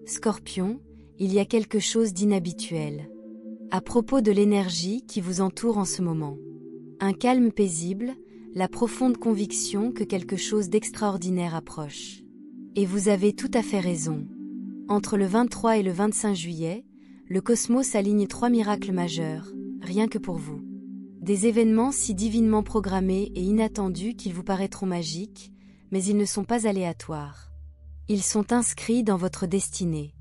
Scorpion, il y a quelque chose d'inhabituel à propos de l'énergie qui vous entoure en ce moment. Un calme paisible, la profonde conviction que quelque chose d'extraordinaire approche. Et vous avez tout à fait raison. Entre le 23 et le 25 juillet, le cosmos aligne 3 miracles majeurs, rien que pour vous. Des événements si divinement programmés et inattendus qu'ils vous paraîtront magiques, mais ils ne sont pas aléatoires. Ils sont inscrits dans votre destinée.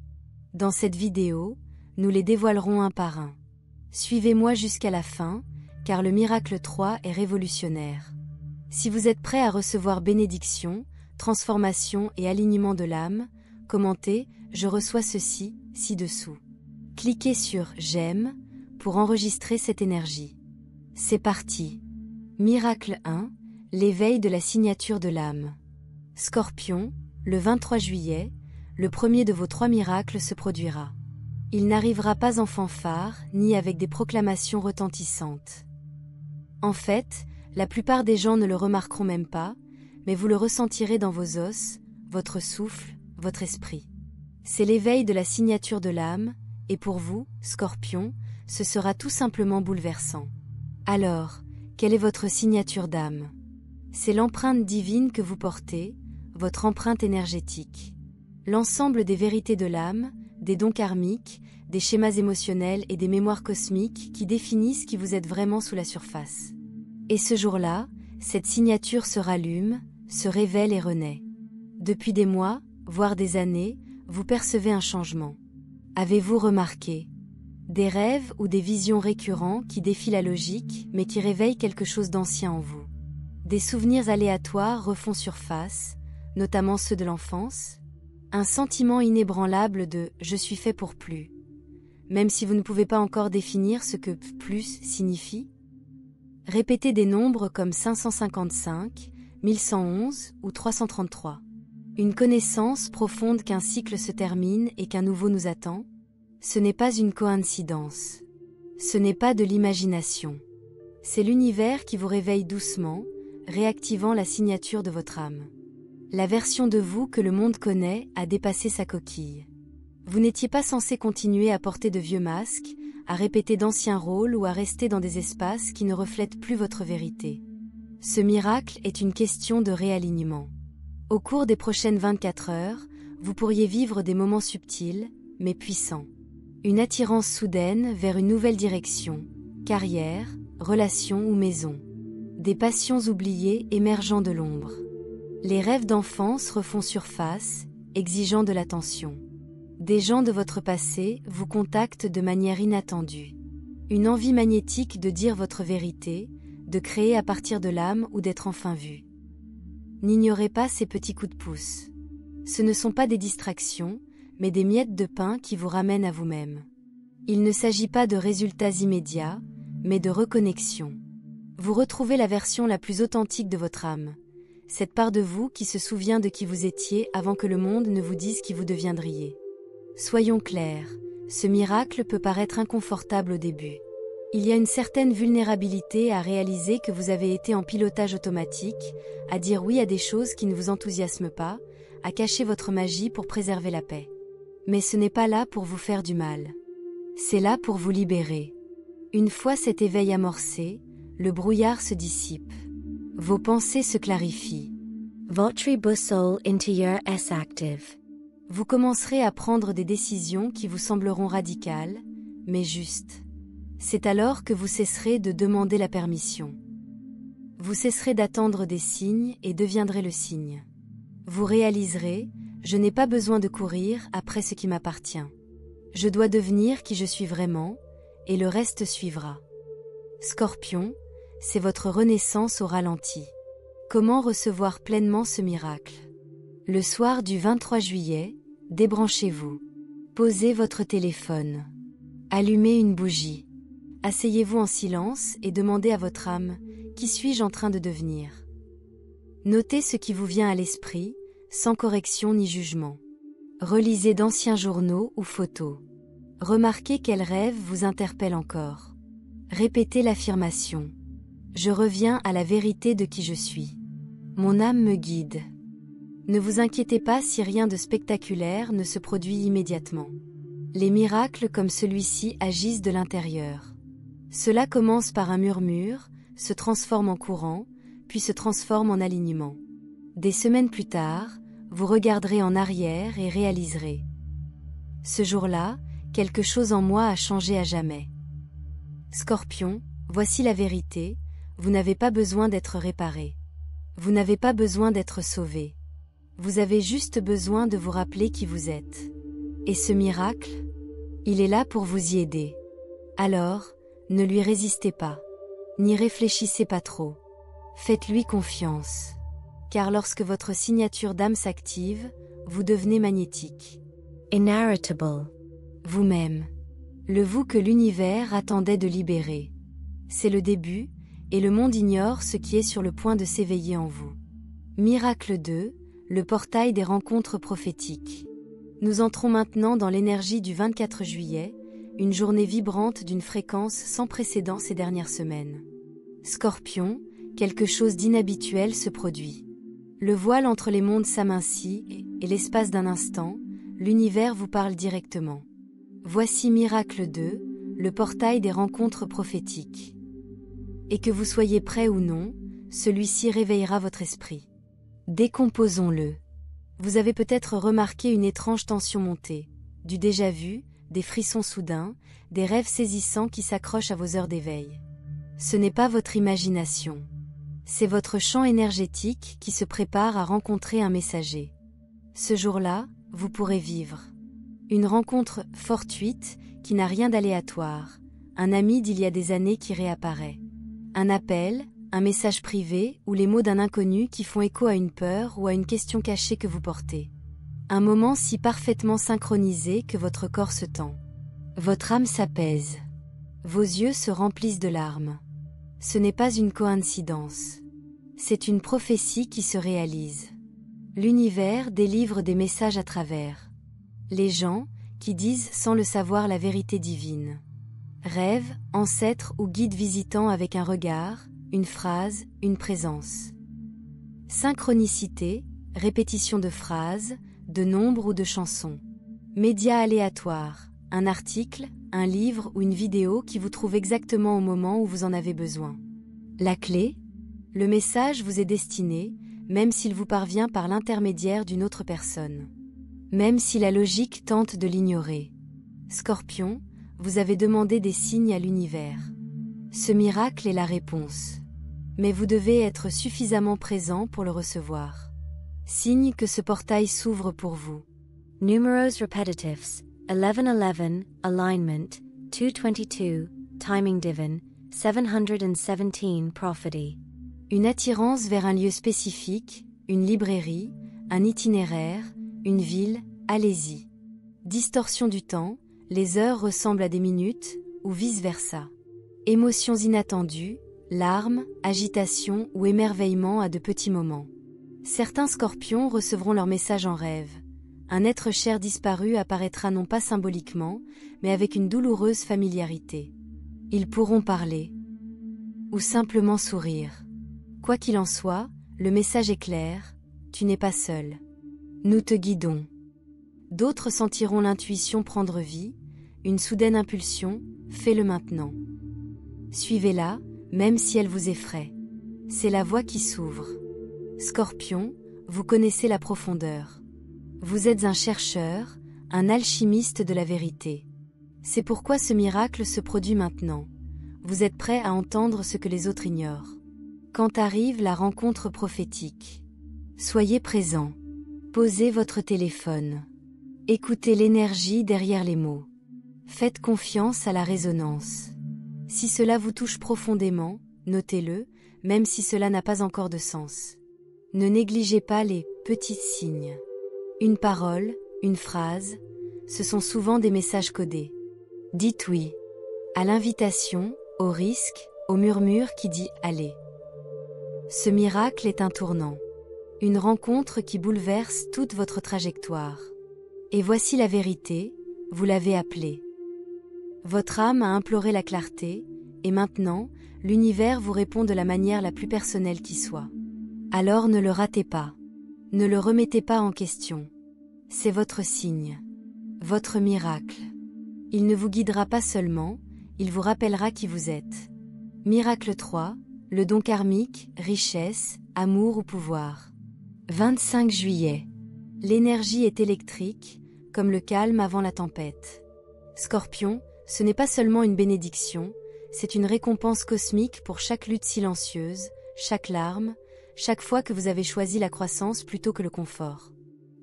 Dans cette vidéo, nous les dévoilerons un par un. Suivez-moi jusqu'à la fin, car le miracle 3 est révolutionnaire. Si vous êtes prêt à recevoir bénédiction, transformation et alignement de l'âme, commentez « Je reçois ceci » ci-dessous. Cliquez sur « J'aime » pour enregistrer cette énergie. C'est parti. Miracle 1, l'éveil de la signature de l'âme. Scorpion, le 23 juillet, le premier de vos 3 miracles se produira. Il n'arrivera pas en fanfare, ni avec des proclamations retentissantes. En fait, la plupart des gens ne le remarqueront même pas, mais vous le ressentirez dans vos os, votre souffle, votre esprit. C'est l'éveil de la signature de l'âme, et pour vous, Scorpion, ce sera tout simplement bouleversant. Alors, quelle est votre signature d'âme? C'est l'empreinte divine que vous portez, votre empreinte énergétique. L'ensemble des vérités de l'âme, des dons karmiques, des schémas émotionnels et des mémoires cosmiques qui définissent qui vous êtes vraiment sous la surface. Et ce jour-là, cette signature se rallume, se révèle et renaît. Depuis des mois, voire des années, vous percevez un changement. Avez-vous remarqué des rêves ou des visions récurrents qui défient la logique mais qui réveillent quelque chose d'ancien en vous? Des souvenirs aléatoires refont surface, notamment ceux de l'enfance? Un sentiment inébranlable de « je suis fait pour plus », même si vous ne pouvez pas encore définir ce que « plus » signifie? Répétez des nombres comme 555, 1111 ou 333. Une connaissance profonde qu'un cycle se termine et qu'un nouveau nous attend? Ce n'est pas une coïncidence. Ce n'est pas de l'imagination. C'est l'univers qui vous réveille doucement, réactivant la signature de votre âme. La version de vous que le monde connaît a dépassé sa coquille. Vous n'étiez pas censé continuer à porter de vieux masques, à répéter d'anciens rôles ou à rester dans des espaces qui ne reflètent plus votre vérité. Ce miracle est une question de réalignement. Au cours des prochaines 24 heures, vous pourriez vivre des moments subtils, mais puissants. Une attirance soudaine vers une nouvelle direction, carrière, relation ou maison. Des passions oubliées émergeant de l'ombre. Les rêves d'enfance refont surface, exigeant de l'attention. Des gens de votre passé vous contactent de manière inattendue. Une envie magnétique de dire votre vérité, de créer à partir de l'âme ou d'être enfin vu. N'ignorez pas ces petits coups de pouce. Ce ne sont pas des distractions, mais des miettes de pain qui vous ramènent à vous-même. Il ne s'agit pas de résultats immédiats, mais de reconnexion. Vous retrouvez la version la plus authentique de votre âme. Cette part de vous qui se souvient de qui vous étiez avant que le monde ne vous dise qui vous deviendriez. Soyons clairs, ce miracle peut paraître inconfortable au début. Il y a une certaine vulnérabilité à réaliser que vous avez été en pilotage automatique, à dire oui à des choses qui ne vous enthousiasment pas, à cacher votre magie pour préserver la paix. Mais ce n'est pas là pour vous faire du mal. C'est là pour vous libérer. Une fois cet éveil amorcé, le brouillard se dissipe. Vos pensées se clarifient. Votre boussole intérieure est active. Vous commencerez à prendre des décisions qui vous sembleront radicales, mais justes. C'est alors que vous cesserez de demander la permission. Vous cesserez d'attendre des signes et deviendrez le signe. Vous réaliserez, je n'ai pas besoin de courir après ce qui m'appartient. Je dois devenir qui je suis vraiment, et le reste suivra. Scorpion, c'est votre renaissance au ralenti. Comment recevoir pleinement ce miracle? Le soir du 23 juillet, débranchez-vous. Posez votre téléphone. Allumez une bougie. Asseyez-vous en silence et demandez à votre âme, qui suis-je en train de devenir? Notez ce qui vous vient à l'esprit, sans correction ni jugement. Relisez d'anciens journaux ou photos. Remarquez quels rêves vous interpellent encore. Répétez l'affirmation. Je reviens à la vérité de qui je suis. Mon âme me guide. Ne vous inquiétez pas si rien de spectaculaire ne se produit immédiatement. Les miracles comme celui-ci agissent de l'intérieur. Cela commence par un murmure, se transforme en courant, puis se transforme en alignement. Des semaines plus tard, vous regarderez en arrière et réaliserez. Ce jour-là, quelque chose en moi a changé à jamais. Scorpion, voici la vérité, vous n'avez pas besoin d'être réparé. Vous n'avez pas besoin d'être sauvé. Vous avez juste besoin de vous rappeler qui vous êtes. Et ce miracle, il est là pour vous y aider. Alors, ne lui résistez pas. N'y réfléchissez pas trop. Faites-lui confiance. Car lorsque votre signature d'âme s'active, vous devenez magnétique. Inheritable. Vous-même. Le vous que l'univers attendait de libérer. C'est le début, et le monde ignore ce qui est sur le point de s'éveiller en vous. Miracle 2, le portail des rencontres prophétiques. Nous entrons maintenant dans l'énergie du 24 juillet, une journée vibrante d'une fréquence sans précédent ces dernières semaines. Scorpion, quelque chose d'inhabituel se produit. Le voile entre les mondes s'amincit, et l'espace d'un instant, l'univers vous parle directement. Voici Miracle 2, le portail des rencontres prophétiques. Et que vous soyez prêt ou non, celui-ci réveillera votre esprit. Décomposons-le. Vous avez peut-être remarqué une étrange tension monter, du déjà-vu, des frissons soudains, des rêves saisissants qui s'accrochent à vos heures d'éveil. Ce n'est pas votre imagination. C'est votre champ énergétique qui se prépare à rencontrer un messager. Ce jour-là, vous pourrez vivre une rencontre fortuite qui n'a rien d'aléatoire, un ami d'il y a des années qui réapparaît. Un appel, un message privé ou les mots d'un inconnu qui font écho à une peur ou à une question cachée que vous portez. Un moment si parfaitement synchronisé que votre corps se tend. Votre âme s'apaise. Vos yeux se remplissent de larmes. Ce n'est pas une coïncidence. C'est une prophétie qui se réalise. L'univers délivre des messages à travers les gens qui disent sans le savoir la vérité divine. Rêves, ancêtres ou guides visitant avec un regard, une phrase, une présence. Synchronicité, répétition de phrases, de nombres ou de chansons. Médias aléatoires, un article, un livre ou une vidéo qui vous trouve exactement au moment où vous en avez besoin. La clé ? Le message vous est destiné, même s'il vous parvient par l'intermédiaire d'une autre personne. Même si la logique tente de l'ignorer. Scorpion, vous avez demandé des signes à l'univers. Ce miracle est la réponse. Mais vous devez être suffisamment présent pour le recevoir. Signe que ce portail s'ouvre pour vous. Numerals repetitives, 1111, alignment, 222, timing divine, 717 prophecy. Une attirance vers un lieu spécifique, une librairie, un itinéraire, une ville, allez-y. Distorsion du temps, les heures ressemblent à des minutes, ou vice-versa. Émotions inattendues, larmes, agitation ou émerveillement à de petits moments. Certains scorpions recevront leur message en rêve. Un être cher disparu apparaîtra non pas symboliquement, mais avec une douloureuse familiarité. Ils pourront parler. Ou simplement sourire. Quoi qu'il en soit, le message est clair, tu n'es pas seul. Nous te guidons. D'autres sentiront l'intuition prendre vie, une soudaine impulsion, fais-le maintenant. Suivez-la, même si elle vous effraie. C'est la voie qui s'ouvre. Scorpion, vous connaissez la profondeur. Vous êtes un chercheur, un alchimiste de la vérité. C'est pourquoi ce miracle se produit maintenant. Vous êtes prêt à entendre ce que les autres ignorent. Quand arrive la rencontre prophétique, soyez présent. Posez votre téléphone. Écoutez l'énergie derrière les mots. Faites confiance à la résonance. Si cela vous touche profondément, notez-le, même si cela n'a pas encore de sens. Ne négligez pas les petits signes. Une parole, une phrase, ce sont souvent des messages codés. Dites oui. À l'invitation, au risque, au murmure qui dit « allez ». Ce miracle est un tournant. Une rencontre qui bouleverse toute votre trajectoire. Et voici la vérité, vous l'avez appelée. Votre âme a imploré la clarté, et maintenant, l'univers vous répond de la manière la plus personnelle qui soit. Alors ne le ratez pas. Ne le remettez pas en question. C'est votre signe. Votre miracle. Il ne vous guidera pas seulement, il vous rappellera qui vous êtes. Miracle 3, le don karmique, richesse, amour ou pouvoir. 25 juillet. L'énergie est électrique, comme le calme avant la tempête. Scorpion, ce n'est pas seulement une bénédiction, c'est une récompense cosmique pour chaque lutte silencieuse, chaque larme, chaque fois que vous avez choisi la croissance plutôt que le confort.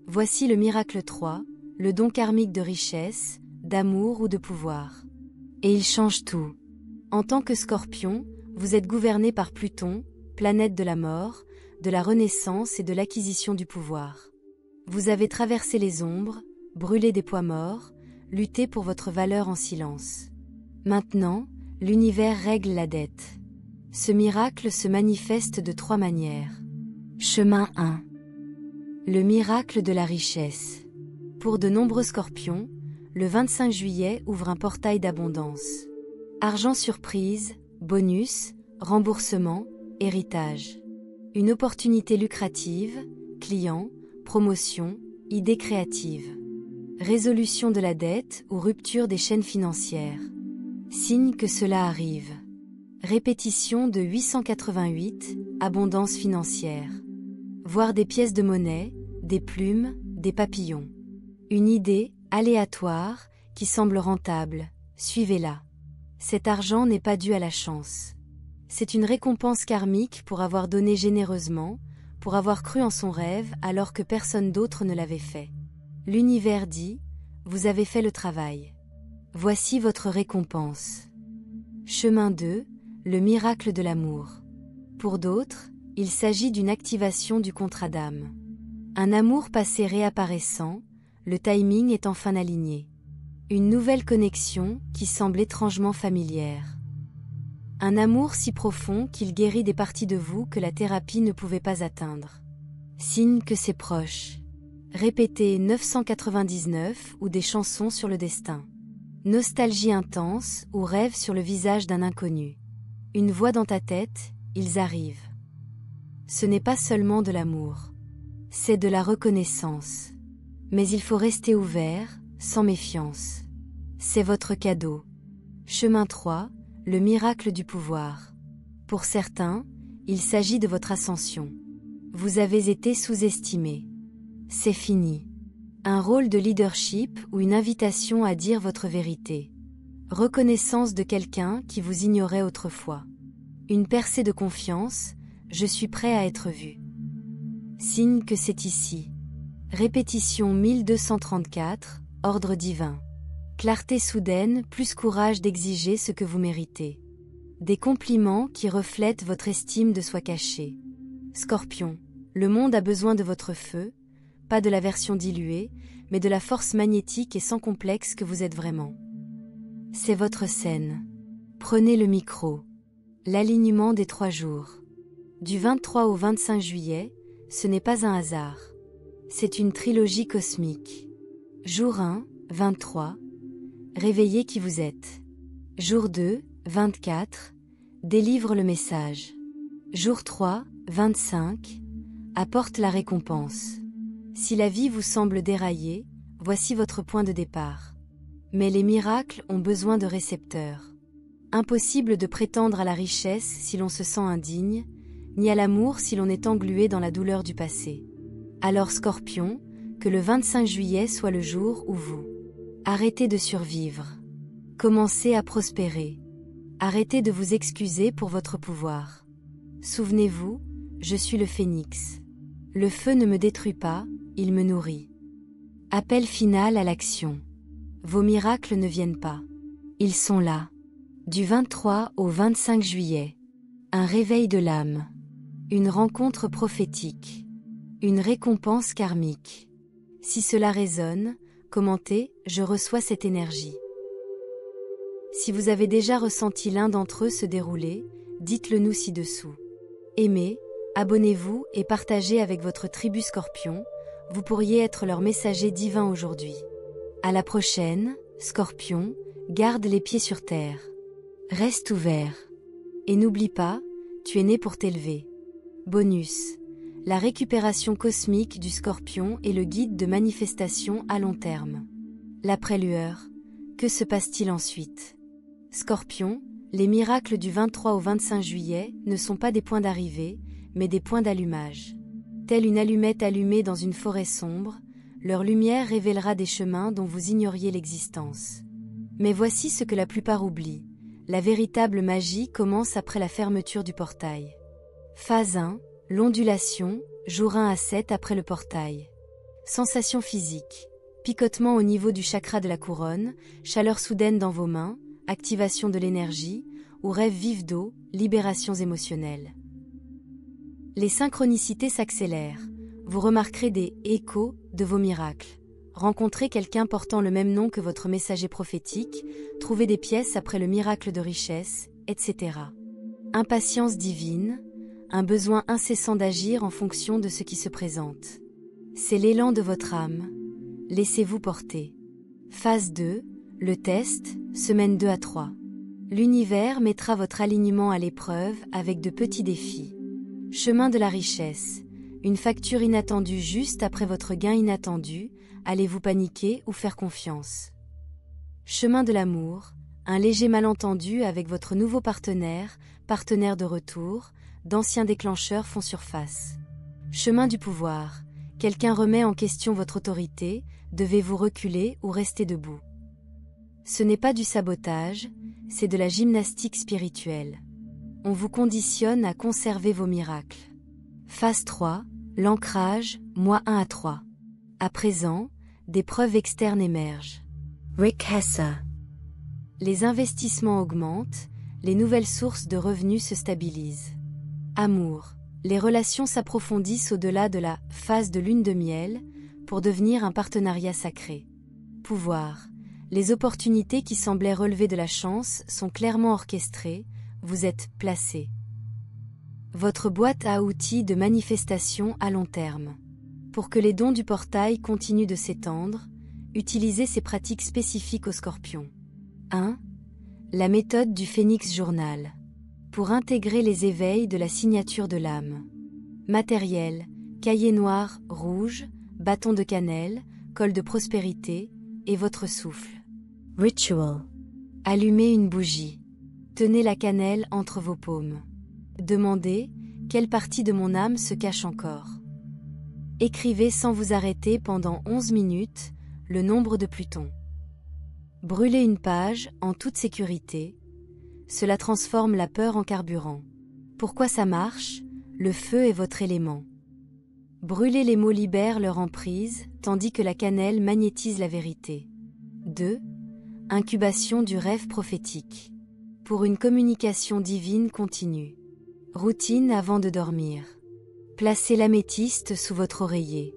Voici le miracle 3, le don karmique de richesse, d'amour ou de pouvoir. Et il change tout. En tant que Scorpion, vous êtes gouverné par Pluton, planète de la mort, de la renaissance et de l'acquisition du pouvoir. Vous avez traversé les ombres, brûlé des poids morts, lutté pour votre valeur en silence. Maintenant, l'univers règle la dette. Ce miracle se manifeste de 3 manières. Chemin 1. Le miracle de la richesse. Pour de nombreux Scorpions, le 25 juillet ouvre un portail d'abondance. Argent surprise, bonus, remboursement, héritage. Une opportunité lucrative, client, promotion, idée créative. Résolution de la dette ou rupture des chaînes financières. Signe que cela arrive. Répétition de 888, abondance financière. Voir des pièces de monnaie, des plumes, des papillons. Une idée, aléatoire, qui semble rentable, suivez-la. Cet argent n'est pas dû à la chance. C'est une récompense karmique pour avoir donné généreusement, pour avoir cru en son rêve alors que personne d'autre ne l'avait fait. L'univers dit, vous avez fait le travail. Voici votre récompense. Chemin 2, le miracle de l'amour. Pour d'autres, il s'agit d'une activation du contrat d'âme. Un amour passé réapparaissant, le timing est enfin aligné. Une nouvelle connexion qui semble étrangement familière. Un amour si profond qu'il guérit des parties de vous que la thérapie ne pouvait pas atteindre. Signe que c'est proche. Répétez 999 ou des chansons sur le destin. Nostalgie intense ou rêve sur le visage d'un inconnu. Une voix dans ta tête, ils arrivent. Ce n'est pas seulement de l'amour. C'est de la reconnaissance. Mais il faut rester ouvert, sans méfiance. C'est votre cadeau. Chemin 3, le miracle du pouvoir. Pour certains, il s'agit de votre ascension. Vous avez été sous-estimé. C'est fini. Un rôle de leadership ou une invitation à dire votre vérité. Reconnaissance de quelqu'un qui vous ignorait autrefois. Une percée de confiance, je suis prêt à être vu. Signe que c'est ici. Répétition 1234, ordre divin. Clarté soudaine, plus courage d'exiger ce que vous méritez. Des compliments qui reflètent votre estime de soi cachée. Scorpion, le monde a besoin de votre feu, pas de la version diluée, mais de la force magnétique et sans complexe que vous êtes vraiment. C'est votre scène. Prenez le micro. L'alignement des 3 jours. Du 23 au 25 juillet, ce n'est pas un hasard. C'est une trilogie cosmique. Jour 1, 23. Réveillez qui vous êtes. Jour 2, 24. Délivre le message. Jour 3, 25. Apporte la récompense. Si la vie vous semble dérailler, voici votre point de départ. Mais les miracles ont besoin de récepteurs. Impossible de prétendre à la richesse si l'on se sent indigne, ni à l'amour si l'on est englué dans la douleur du passé. Alors Scorpion, que le 25 juillet soit le jour où vous arrêtez de survivre. Commencez à prospérer. Arrêtez de vous excuser pour votre pouvoir. Souvenez-vous, je suis le phénix. Le feu ne me détruit pas, il me nourrit. Appel final à l'action. Vos miracles ne viennent pas. Ils sont là. Du 23 au 25 juillet. Un réveil de l'âme. Une rencontre prophétique. Une récompense karmique. Si cela résonne, commentez « Je reçois cette énergie ». Si vous avez déjà ressenti l'un d'entre eux se dérouler, dites-le nous ci-dessous. Aimez, abonnez-vous et partagez avec votre tribu Scorpion, vous pourriez être leur messager divin aujourd'hui. À la prochaine, Scorpion, garde les pieds sur terre. Reste ouvert. Et n'oublie pas, tu es né pour t'élever. Bonus. La récupération cosmique du Scorpion est le guide de manifestation à long terme. L'après-lueur, que se passe-t-il ensuite? Scorpion, les miracles du 23 au 25 juillet ne sont pas des points d'arrivée, mais des points d'allumage. Telle une allumette allumée dans une forêt sombre, leur lumière révélera des chemins dont vous ignoriez l'existence. Mais voici ce que la plupart oublient. La véritable magie commence après la fermeture du portail. Phase 1, l'ondulation, jour 1 à 7 après le portail. Sensations physiques. Picotement au niveau du chakra de la couronne, chaleur soudaine dans vos mains, activation de l'énergie, ou rêve vif d'eau, libérations émotionnelles. Les synchronicités s'accélèrent. Vous remarquerez des échos de vos miracles. Rencontrez quelqu'un portant le même nom que votre messager prophétique, trouvez des pièces après le miracle de richesse, etc. Impatience divine, un besoin incessant d'agir en fonction de ce qui se présente. C'est l'élan de votre âme. Laissez-vous porter. Phase 2, le test, semaine 2 à 3. L'univers mettra votre alignement à l'épreuve avec de petits défis. Chemin de la richesse, une facture inattendue juste après votre gain inattendu, allez-vous paniquer ou faire confiance? Chemin de l'amour, un léger malentendu avec votre nouveau partenaire de retour, d'anciens déclencheurs font surface. Chemin du pouvoir, quelqu'un remet en question votre autorité, devez-vous reculer ou rester debout? Ce n'est pas du sabotage, c'est de la gymnastique spirituelle. On vous conditionne à conserver vos miracles. Phase 3, l'ancrage, mois 1 à 3. À présent, des preuves externes émergent. Rick Hesse. Les investissements augmentent, les nouvelles sources de revenus se stabilisent. Amour. Les relations s'approfondissent au-delà de la phase de lune de miel pour devenir un partenariat sacré. Pouvoir. Les opportunités qui semblaient relever de la chance sont clairement orchestrées, vous êtes placé. Votre boîte à outils de manifestation à long terme. Pour que les dons du portail continuent de s'étendre, utilisez ces pratiques spécifiques au Scorpion. 1. La méthode du Phénix Journal. Pour intégrer les éveils de la signature de l'âme. Matériel, cahier noir, rouge, bâton de cannelle, colle de prospérité, et votre souffle. Ritual. Allumez une bougie. Tenez la cannelle entre vos paumes. Demandez, quelle partie de mon âme se cache encore? Écrivez sans vous arrêter pendant 11 minutes, le nombre de Pluton. Brûlez une page en toute sécurité. Cela transforme la peur en carburant. Pourquoi ça marche? Le feu est votre élément. Brûler les mots libère leur emprise, tandis que la cannelle magnétise la vérité. 2. Incubation du rêve prophétique. Pour une communication divine continue. Routine avant de dormir. Placez l'améthyste sous votre oreiller.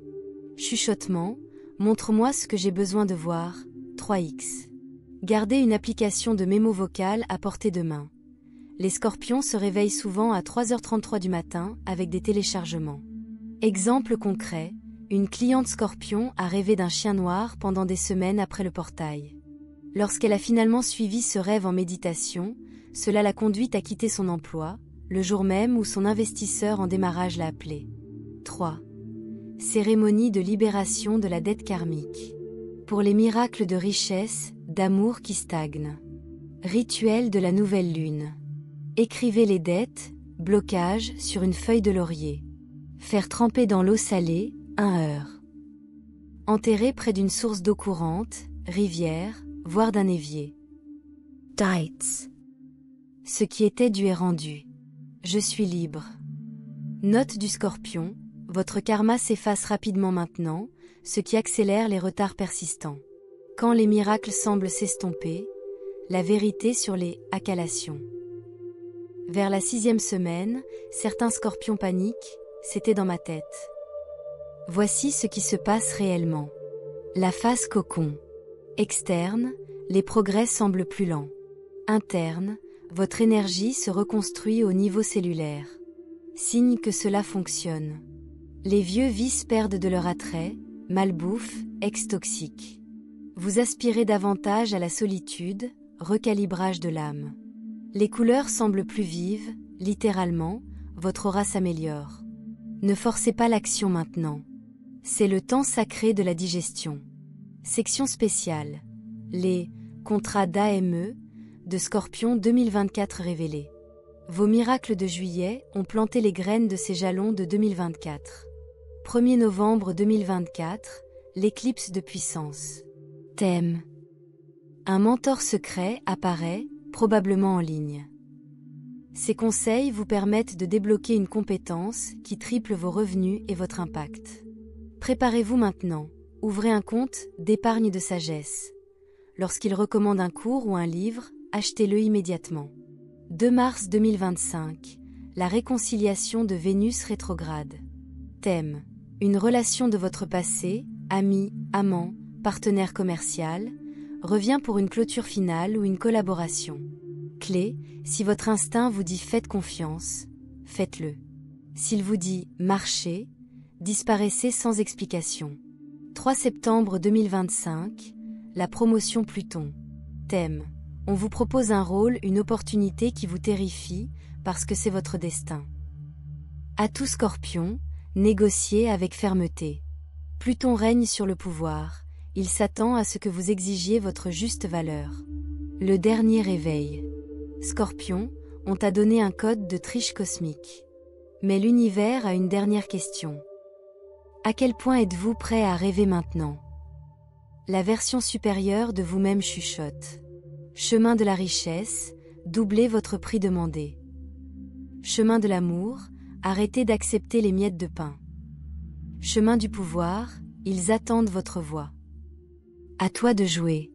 Chuchotement, montre-moi ce que j'ai besoin de voir, 3x. Gardez une application de mémo vocal à portée de main. Les scorpions se réveillent souvent à 3h33 du matin avec des téléchargements. Exemple concret, une cliente scorpion a rêvé d'un chien noir pendant des semaines après le portail. Lorsqu'elle a finalement suivi ce rêve en méditation, cela l'a conduite à quitter son emploi, le jour même où son investisseur en démarrage l'a appelé. 3. Cérémonie de libération de la dette karmique. Pour les miracles de richesse, d'amour qui stagnent. Rituel de la nouvelle lune. Écrivez les dettes, blocage sur une feuille de laurier. Faire tremper dans l'eau salée, 1 heure. Enterrer près d'une source d'eau courante, rivière, voire d'un évier. Tights. Ce qui était dû est rendu. Je suis libre. Note du Scorpion, votre karma s'efface rapidement maintenant, ce qui accélère les retards persistants. Quand les miracles semblent s'estomper, la vérité sur les accalations. Vers la 6e semaine, certains scorpions paniquent, c'était dans ma tête. Voici ce qui se passe réellement. La phase cocon. Externe, les progrès semblent plus lents. Interne, votre énergie se reconstruit au niveau cellulaire. Signe que cela fonctionne. Les vieux vices perdent de leur attrait, malbouffe, ex-toxique. Vous aspirez davantage à la solitude, recalibrage de l'âme. Les couleurs semblent plus vives, littéralement, votre aura s'améliore. Ne forcez pas l'action maintenant. C'est le temps sacré de la digestion. Section spéciale. Les contrats d'AME de Scorpion 2024 révélés. Vos miracles de juillet ont planté les graines de ces jalons de 2024. 1er novembre 2024, l'éclipse de puissance. Thème. Un mentor secret apparaît, probablement en ligne. Ces conseils vous permettent de débloquer une compétence qui triple vos revenus et votre impact. Préparez-vous maintenant. Ouvrez un compte d'épargne de sagesse. Lorsqu'il recommande un cours ou un livre, achetez-le immédiatement. 2 mars 2025, la réconciliation de Vénus rétrograde. Thème. Une relation de votre passé, ami, amant, partenaire commercial, revient pour une clôture finale ou une collaboration. Clé, si votre instinct vous dit faites confiance, faites-le. S'il vous dit marchez, disparaissez sans explication. 3 septembre 2025, la promotion Pluton. Thème. On vous propose un rôle, une opportunité qui vous terrifie parce que c'est votre destin. Atout Scorpion, négociez avec fermeté. Pluton règne sur le pouvoir, il s'attend à ce que vous exigiez votre juste valeur. Le dernier réveil. Scorpion, on t'a donné un code de triche cosmique. Mais l'univers a une dernière question. À quel point êtes-vous prêt à rêver maintenant? La version supérieure de vous-même chuchote. Chemin de la richesse, doublez votre prix demandé. Chemin de l'amour, arrêtez d'accepter les miettes de pain. Chemin du pouvoir, ils attendent votre voix. À toi de jouer.